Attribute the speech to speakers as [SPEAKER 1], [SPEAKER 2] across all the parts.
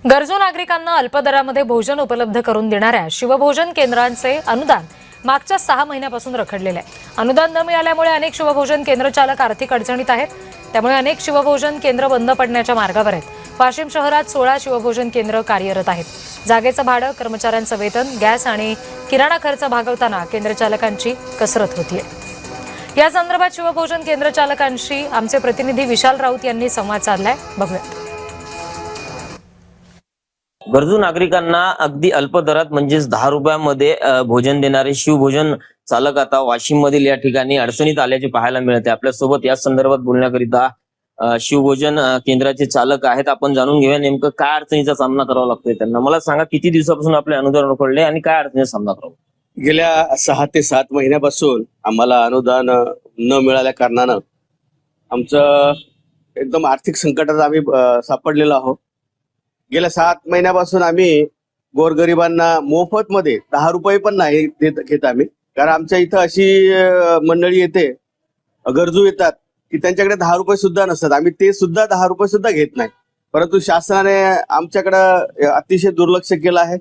[SPEAKER 1] गरजू नागरिकांना अल्प दरामध्ये भोजन उपलब्ध करून देणाऱ्या शिवभोजन केंद्रांचे अनुदान मागच्या 6 महिन्यापासून रखडलेले आहे। अनुदान न मिळाल्यामुळे अनेक शिवभोजन केंद्र चालक आर्थिक अडचणीत आहेत। त्यामुळे अनेक शिवभोजन केंद्र बंद पडण्याच्या मार्गावर आहेत। वाशिम शहरात 16 शिवभोजन केंद्र कार्यरत आहेत। जागेचं भाडं, कर्मचाऱ्यांचं वेतन, गॅस आणि किराणा खर्च भागवताना केंद्र चालकांची कसरत होतीये। या संदर्भात शिवभोजन केंद्र चालकांशी आमचे प्रतिनिधी विशाल राऊत यांनी संवाद साधलाय, बघूयात।
[SPEAKER 2] गरजू नागरिकांना अगदी अल्प दरात म्हणजेच 10 रुपयामध्ये भोजन देणारे शिवभोजन चालक आता वाशिम मधील या ठिकाणी अडचणीत आल्याचे पाहायला मिळते। आपल्यासोबत या संदर्भात बोलण्याकरिता शिवभोजन केंद्राचे चालक आहेत। आपण जाणून घेऊया नेमकं काय अडचणीचा सामना करावा लागतोय त्यांना। मला सांगा, किती दिवसापासून आपले अनुदान रोखडले आणि काय अडचणीचा सामना करावा?
[SPEAKER 3] गेल्या 6 ते 7 महिन्यापासून आम्हाला अनुदान न मिळाल्या कारणानं आमचं एकदम आर्थिक संकटात आम्ही सापडलेलो आहोत। गेल्या 7 महिन्यापासून आम्ही गोरगरिबांना मोफत मध्ये 10 रुपये पण नाही घेत आम्ही, कारण आमच्या इथं अशी मंडळी येते, गरजू येतात की त्यांच्याकडे 10 रुपये सुद्धा नसतात। आम्ही ते सुद्धा 10 रुपये सुद्धा घेत नाही, परंतु शासनाने आमच्याकडे अतिशय दुर्लक्ष केलं आहे।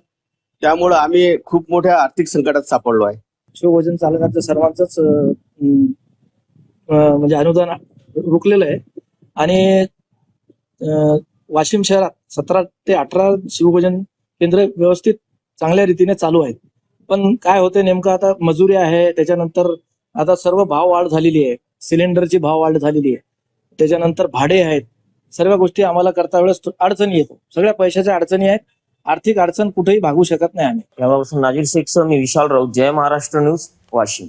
[SPEAKER 3] त्यामुळे आम्ही खूप मोठ्या आर्थिक संकटात सापडलो आहे।
[SPEAKER 4] शिवभोजन चालकांचं सर्वांचंच म्हणजे अनुदान रोखलेलं आहे आणि वाशिम शहरात 17 ते 18 शिवभोजन केंद्र व्यवस्थित चांगल्या रीतीने चालू आहेत। पण काय होते नेमकं, आता मजुरी आहे, त्याच्यानंतर आता सर्व भाव वाढ झालेली आहे, सिलेंडरची भाव वाढ झालेली आहे, त्याच्यानंतर भाडे आहेत, सर्व गोष्टी आम्हाला करता वेळेस अडचणी येतो। सगळ्या पैशाच्या अडचणी आहेत, आर्थिक अडचण कुठेही भागू शकत नाही आम्ही।
[SPEAKER 2] याबाबत नाजीर शेखसह मी विशाल राऊत, जय महाराष्ट्र न्यूज, वाशिम।